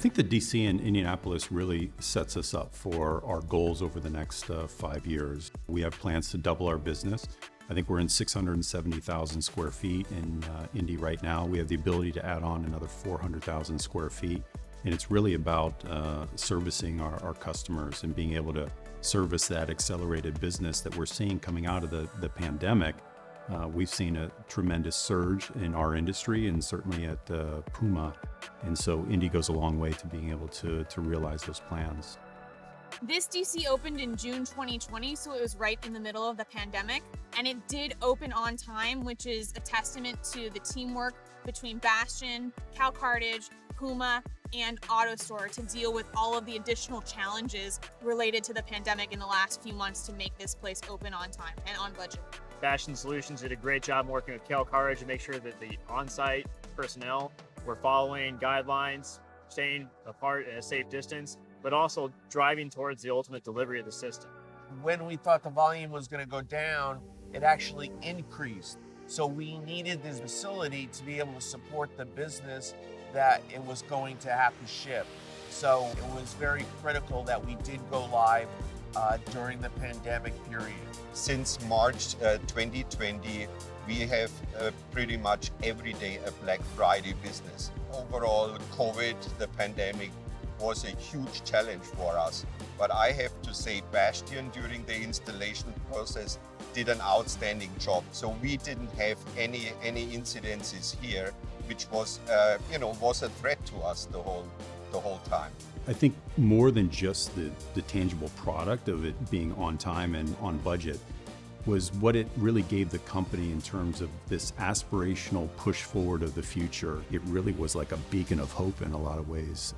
think the DC in Indianapolis really sets us up for our goals over the next 5 years. We have plans to double our business. I think we're in 670,000 square feet in Indy right now. We have the ability to add on another 400,000 square feet. And it's really about servicing our customers and being able to service that accelerated business that we're seeing coming out of the pandemic. We've seen a tremendous surge in our industry and certainly at PUMA. And so Indy goes a long way to being able to realize those plans. This DC opened in June 2020, so it was right in the middle of the pandemic. And it did open on time, which is a testament to the teamwork between Bastian, Cartage, PUMA, and AutoStore to deal with all of the additional challenges related to the pandemic in the last few months to make this place open on time and on budget. Bastian Solutions did a great job working with Cartage to make sure that the on-site personnel were following guidelines, staying apart at a safe distance, but also driving towards the ultimate delivery of the system. When we thought the volume was going to go down, it actually increased. So we needed this facility to be able to support the business that it was going to have to ship. So it was very critical that we did go live during the pandemic period. Since March 2020, we have pretty much every day a Black Friday business. Overall, COVID, the pandemic, was a huge challenge for us. But I have to say, Bastian, during the installation process, did an outstanding job. So we didn't have any incidences here, which was, was a threat to us the whole time. I think more than just the tangible product of it being on time and on budget was what it really gave the company in terms of this aspirational push forward of the future. It really was like a beacon of hope in a lot of ways.